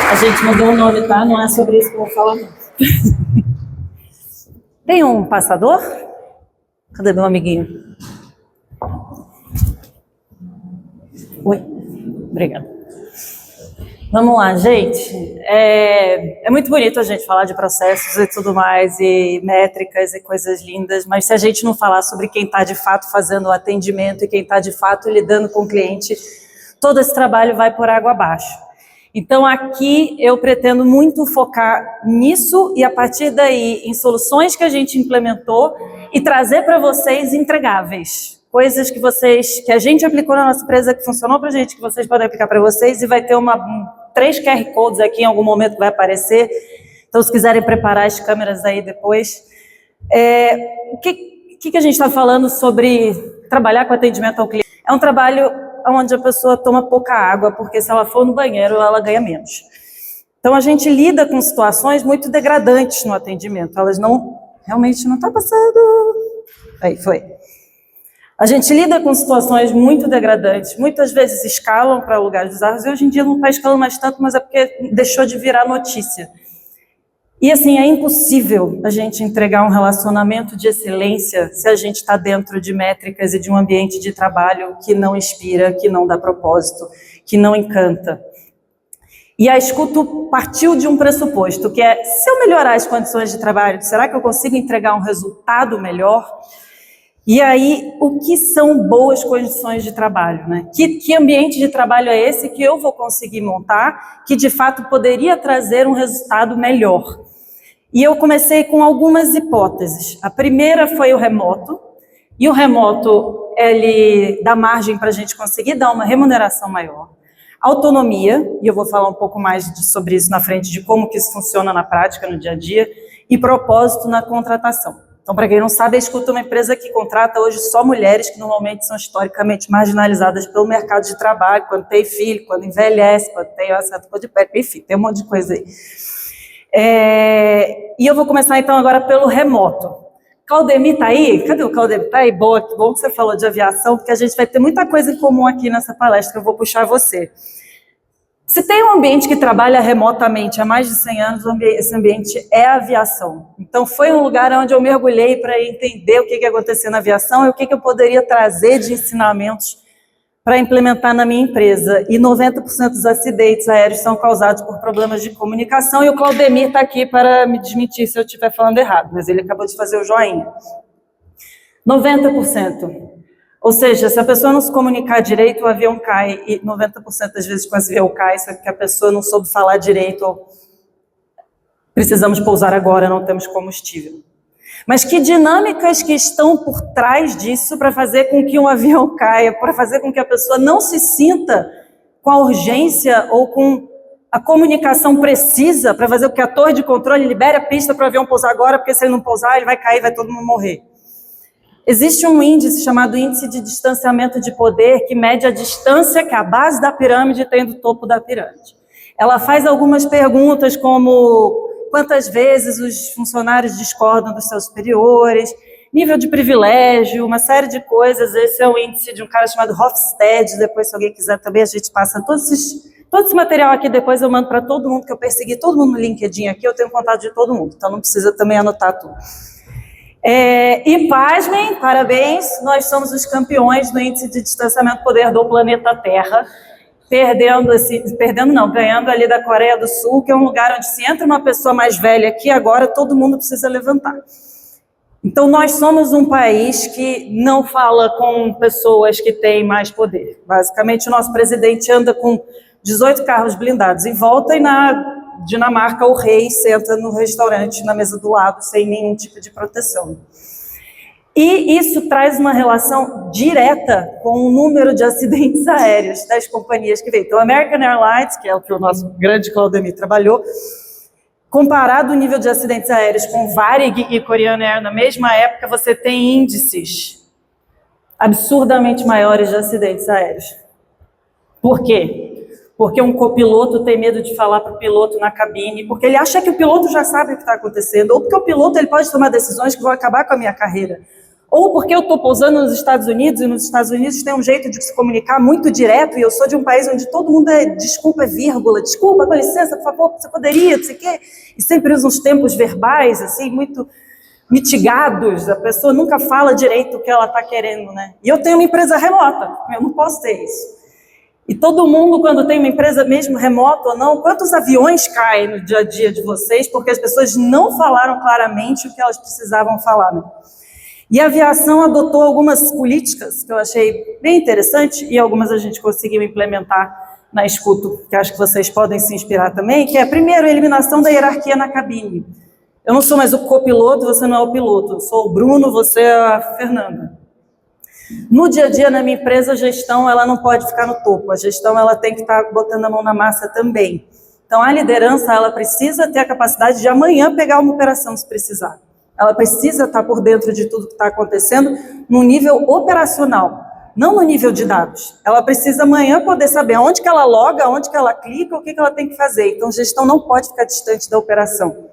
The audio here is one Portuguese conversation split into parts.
A gente mudou o nome, tá? Não é sobre isso que eu vou falar, não. Tem um passador? Cadê meu amiguinho? Oi, obrigada. Vamos lá, gente. É muito bonito a gente falar de processos e tudo mais, e métricas e coisas lindas, mas se a gente não falar sobre quem está de fato fazendo o atendimento e quem está de fato lidando com o cliente, todo esse trabalho vai por água abaixo. Então aqui eu pretendo muito focar nisso e a partir daí em soluções que a gente implementou e trazer para vocês entregáveis. Coisas que a gente aplicou na nossa empresa, que funcionou para a gente, que vocês podem aplicar para vocês, e vai ter 3 QR Codes aqui em algum momento que vai aparecer. Então, se quiserem preparar as câmeras aí depois. O que a gente está falando sobre trabalhar com atendimento ao cliente? É um trabalho onde a pessoa toma pouca água, porque se ela for no banheiro, ela ganha menos. Então, a gente lida com situações muito degradantes no atendimento. Elas realmente não está passando. Aí, foi. A gente lida com situações muito degradantes, muitas vezes escalam para lugares bizarros, e hoje em dia não está escalando mais tanto, mas é porque deixou de virar notícia. E assim, é impossível a gente entregar um relacionamento de excelência se a gente está dentro de métricas e de um ambiente de trabalho que não inspira, que não dá propósito, que não encanta. E a Escuto partiu de um pressuposto, que é, se eu melhorar as condições de trabalho, será que eu consigo entregar um resultado melhor? E aí, o que são boas condições de trabalho, né? Que ambiente de trabalho é esse que eu vou conseguir montar, que de fato poderia trazer um resultado melhor? E eu comecei com algumas hipóteses. A primeira foi o remoto, e o remoto, ele dá margem para a gente conseguir dar uma remuneração maior. Autonomia, e eu vou falar um pouco mais sobre isso na frente, de como que isso funciona na prática, no dia a dia, e propósito na contratação. Então, para quem não sabe, a Escuta é uma empresa que contrata hoje só mulheres que normalmente são historicamente marginalizadas pelo mercado de trabalho, quando tem filho, quando envelhece, quando tem uma certa coisa de pé, enfim, tem um monte de coisa aí. E eu vou começar então agora pelo remoto. Claudemir tá aí? Cadê o Claudemir? Tá aí? Boa, que bom que você falou de aviação, porque a gente vai ter muita coisa em comum aqui nessa palestra, eu vou puxar você. Se tem um ambiente que trabalha remotamente há mais de 100 anos, esse ambiente é a aviação. Então, foi um lugar onde eu mergulhei para entender o que acontecia na aviação e o que eu poderia trazer de ensinamentos para implementar na minha empresa. E 90% dos acidentes aéreos são causados por problemas de comunicação, e o Claudemir está aqui para me desmentir se eu estiver falando errado, mas ele acabou de fazer o joinha. 90%. Ou seja, se a pessoa não se comunicar direito, o avião cai, e 90% das vezes quando o avião cai, só que a pessoa não soube falar direito, ou precisamos pousar agora, não temos combustível. Mas que dinâmicas que estão por trás disso para fazer com que um avião caia, para fazer com que a pessoa não se sinta com a urgência ou com a comunicação precisa para fazer com que a torre de controle libere a pista para o avião pousar agora, porque se ele não pousar, ele vai cair, vai todo mundo morrer. Existe um índice chamado índice de distanciamento de poder, que mede a distância que a base da pirâmide tem do topo da pirâmide. Ela faz algumas perguntas como quantas vezes os funcionários discordam dos seus superiores, nível de privilégio, uma série de coisas. Esse é o índice de um cara chamado Hofstede. Depois, se alguém quiser também, a gente passa todo esse material aqui, depois eu mando para todo mundo, que eu persegui todo mundo no LinkedIn aqui, eu tenho contato de todo mundo, então não precisa também anotar tudo. E pasmem, parabéns, nós somos os campeões no índice de distanciamento do poder do planeta Terra, ganhando ali da Coreia do Sul, que é um lugar onde se entra uma pessoa mais velha aqui agora, todo mundo precisa levantar. Então nós somos um país que não fala com pessoas que têm mais poder. Basicamente o nosso presidente anda com 18 carros blindados em volta, e na Dinamarca o rei senta no restaurante na mesa do lado sem nenhum tipo de proteção. E isso traz uma relação direta com o número de acidentes aéreos das companhias que vêm. Então, a American Airlines, que é o que o nosso grande Claudemir trabalhou, comparado o nível de acidentes aéreos com Varig e Korean Air na mesma época, você tem índices absurdamente maiores de acidentes aéreos. Por quê? Porque um copiloto tem medo de falar para o piloto na cabine, porque ele acha que o piloto já sabe o que está acontecendo, ou porque o piloto ele pode tomar decisões que vão acabar com a minha carreira. ou porque eu estou pousando nos Estados Unidos, e nos Estados Unidos tem um jeito de se comunicar muito direto, e eu sou de um país onde todo mundo é desculpa, é vírgula, desculpa, com licença, por favor, você poderia, não sei o quê, e sempre usa uns tempos verbais, assim, muito mitigados, a pessoa nunca fala direito o que ela está querendo, né? E eu tenho uma empresa remota, eu não posso ter isso. E todo mundo, quando tem uma empresa mesmo remota ou não, quantos aviões caem no dia a dia de vocês porque as pessoas não falaram claramente o que elas precisavam falar, né? E a aviação adotou algumas políticas que eu achei bem interessante e algumas a gente conseguiu implementar na Escuto, que acho que vocês podem se inspirar também, que é, primeiro, a eliminação da hierarquia na cabine. Eu não sou mais o copiloto, você não é o piloto. Eu sou o Bruno, você é a Fernanda. No dia a dia, na minha empresa, a gestão ela não pode ficar no topo. A gestão ela tem que estar botando a mão na massa também. Então, a liderança ela precisa ter a capacidade de amanhã pegar uma operação se precisar. Ela precisa estar por dentro de tudo que está acontecendo no nível operacional, não no nível de dados. Ela precisa amanhã poder saber onde que ela loga, onde que ela clica, o que ela tem que fazer. Então, gestão não pode ficar distante da operação.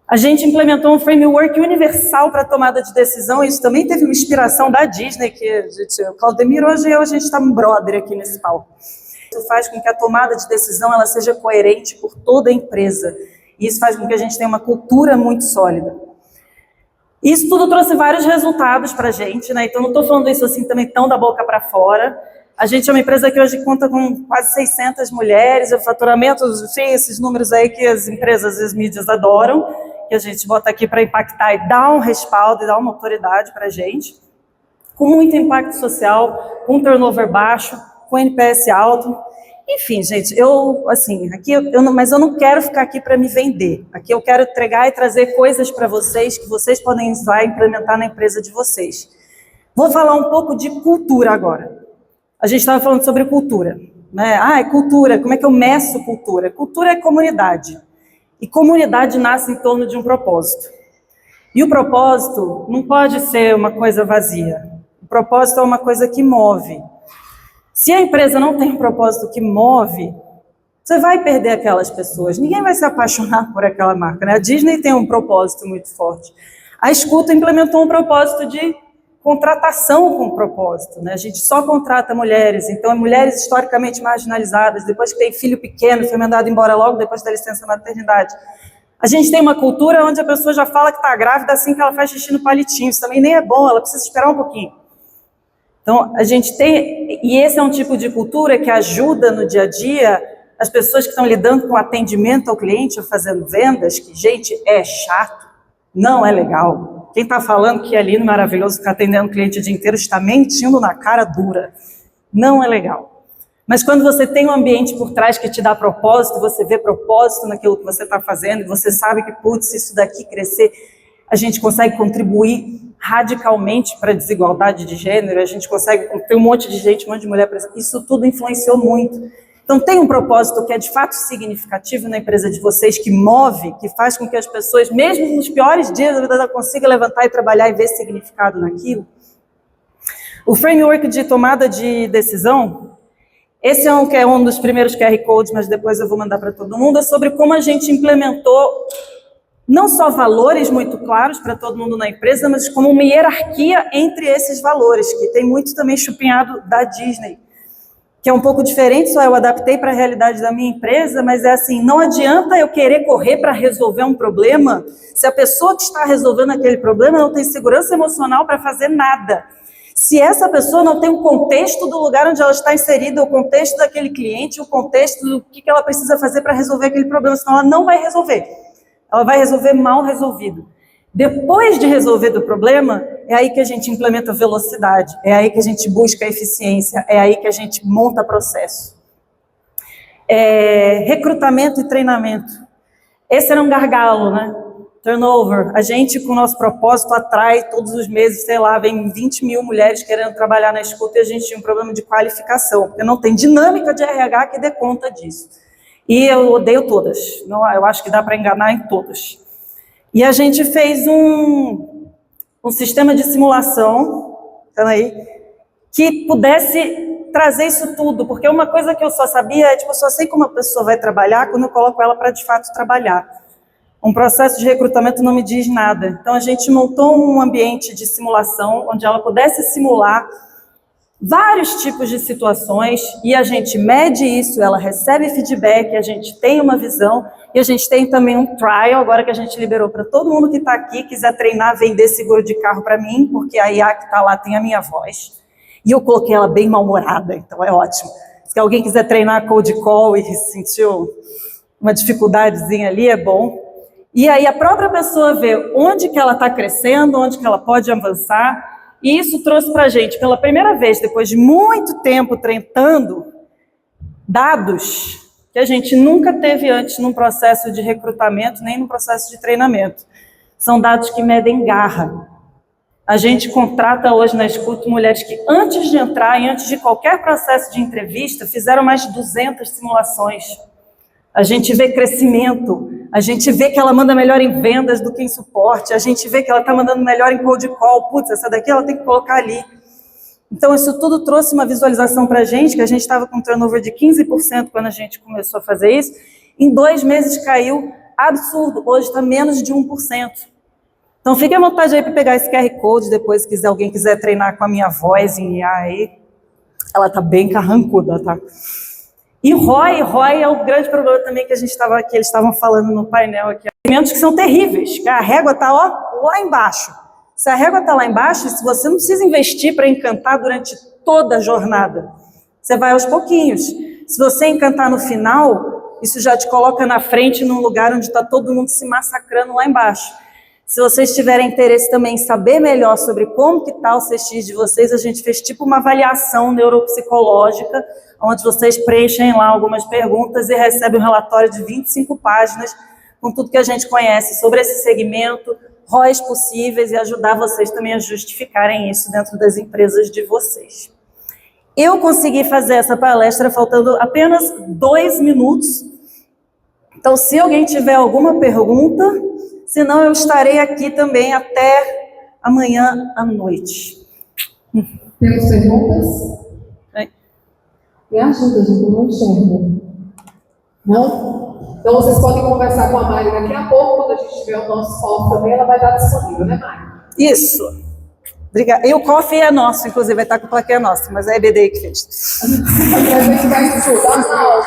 A gente implementou um framework universal para tomada de decisão, e isso também teve uma inspiração da Disney, que o Claudemir hoje a gente está um brother aqui nesse palco. Isso faz com que a tomada de decisão ela seja coerente por toda a empresa, e isso faz com que a gente tenha uma cultura muito sólida. Isso tudo trouxe vários resultados para a gente, né? Então não estou falando isso assim também tão da boca para fora. A gente é uma empresa que hoje conta com quase 600 mulheres, o faturamento, sim, esses números aí que as empresas e as mídias adoram, que a gente bota aqui para impactar e dar um respaldo e dar uma autoridade para a gente, com muito impacto social, com turnover baixo, com NPS alto. Enfim, gente, mas eu não quero ficar aqui para me vender. Aqui eu quero entregar e trazer coisas para vocês que vocês podem usar e implementar na empresa de vocês. Vou falar um pouco de cultura agora. A gente estava falando sobre cultura, né? Cultura, como é que eu meço cultura? Cultura é comunidade. E comunidade nasce em torno de um propósito. E o propósito não pode ser uma coisa vazia. O propósito é uma coisa que move. Se a empresa não tem um propósito que move, você vai perder aquelas pessoas. Ninguém vai se apaixonar por aquela marca, né? A Disney tem um propósito muito forte. A Escuto implementou um propósito de contratação com propósito, né? A gente só contrata mulheres, então mulheres historicamente marginalizadas, depois que tem filho pequeno, foi mandado embora logo depois da licença maternidade. A gente tem uma cultura onde a pessoa já fala que está grávida assim que ela faz xixi no palitinho, isso também nem é bom, ela precisa esperar um pouquinho. Então, a gente tem, e esse é um tipo de cultura que ajuda no dia a dia as pessoas que estão lidando com atendimento ao cliente, ou fazendo vendas, que, gente, é chato, não é legal. Quem está falando que é lindo, maravilhoso, ficar atendendo o cliente o dia inteiro, está mentindo na cara dura. Não é legal. Mas quando você tem um ambiente por trás que te dá propósito, você vê propósito naquilo que você está fazendo, e você sabe que, putz, se isso daqui crescer, a gente consegue contribuir radicalmente para a desigualdade de gênero, a gente consegue ter um monte de gente, um monte de mulher, isso tudo influenciou muito. Então tem um propósito que é de fato significativo na empresa de vocês, que move, que faz com que as pessoas, mesmo nos piores dias da vida dela, consigam levantar e trabalhar e ver significado naquilo. O framework de tomada de decisão, esse é um dos primeiros QR Codes, mas depois eu vou mandar para todo mundo, é sobre como a gente implementou não só valores muito claros para todo mundo na empresa, mas como uma hierarquia entre esses valores, que tem muito também chupinhado da Disney, que é um pouco diferente, só eu adaptei para a realidade da minha empresa, mas é assim, não adianta eu querer correr para resolver um problema, se a pessoa que está resolvendo aquele problema não tem segurança emocional para fazer nada. Se essa pessoa não tem o contexto do lugar onde ela está inserida, o contexto daquele cliente, o contexto do que ela precisa fazer para resolver aquele problema, senão ela não vai resolver. Ela vai resolver mal resolvido. Depois de resolver o problema, é aí que a gente implementa velocidade, é aí que a gente busca eficiência, é aí que a gente monta processo. Recrutamento e treinamento. Esse era um gargalo, né? Turnover. A gente, com o nosso propósito, atrai todos os meses, sei lá, vem 20 mil mulheres querendo trabalhar na Escuta, e a gente tinha um problema de qualificação, porque não tem dinâmica de RH que dê conta disso. E eu odeio todas, eu acho que dá para enganar em todas. E a gente fez um sistema de simulação, tá aí, que pudesse trazer isso tudo, porque uma coisa que eu só sabia é, eu só sei como a pessoa vai trabalhar quando eu coloco ela para de fato trabalhar. Um processo de recrutamento não me diz nada. Então, a gente montou um ambiente de simulação, onde ela pudesse simular vários tipos de situações, e a gente mede isso, ela recebe feedback, a gente tem uma visão, e a gente tem também um trial, agora que a gente liberou para todo mundo que está aqui, quiser treinar, vender seguro de carro para mim, porque a IA que está lá tem a minha voz. E eu coloquei ela bem mal-humorada, então é ótimo. Se alguém quiser treinar cold call e sentiu uma dificuldadezinha ali, é bom. E aí a própria pessoa vê onde que ela está crescendo, onde que ela pode avançar, e isso trouxe para a gente, pela primeira vez, depois de muito tempo treinando, dados que a gente nunca teve antes num processo de recrutamento, nem num processo de treinamento. São dados que medem garra. A gente contrata hoje na Escuta mulheres que antes de entrar e antes de qualquer processo de entrevista, fizeram mais de 200 simulações. A gente vê crescimento, a gente vê que ela manda melhor em vendas do que em suporte, a gente vê que ela está mandando melhor em cold call, putz, essa daqui ela tem que colocar ali. Então isso tudo trouxe uma visualização para a gente, que a gente estava com um turnover de 15% quando a gente começou a fazer isso, em 2 meses caiu absurdo, hoje está menos de 1%. Então fique à vontade aí para pegar esse QR Code, depois se alguém quiser treinar com a minha voz em IA aí, ela está bem carrancuda, tá? E ROI é o grande problema também que a gente estava aqui, eles estavam falando no painel aqui. Alimentos que são terríveis, que a régua está lá embaixo. Se a régua está lá embaixo, se você não precisa investir para encantar durante toda a jornada, você vai aos pouquinhos. Se você encantar no final, isso já te coloca na frente num lugar onde está todo mundo se massacrando lá embaixo. Se vocês tiverem interesse também em saber melhor sobre como que está o CX de vocês, a gente fez tipo uma avaliação neuropsicológica, onde vocês preenchem lá algumas perguntas e recebem um relatório de 25 páginas com tudo que a gente conhece sobre esse segmento, ROIs possíveis e ajudar vocês também a justificarem isso dentro das empresas de vocês. Eu consegui fazer essa palestra faltando apenas 2 minutos. Então, se alguém tiver alguma pergunta, senão eu estarei aqui também até amanhã à noite. Temos perguntas? Me ajuda, gente, eu não enxergo. Não? Então vocês podem conversar com a Mari daqui a pouco, quando a gente tiver o nosso coffee também, ela vai estar disponível, né, Mari? Isso. Obrigada. E o coffee é nosso, inclusive, vai estar com a plaquinha nossa, mas é a EBD que fez. A gente vai estudar na aula.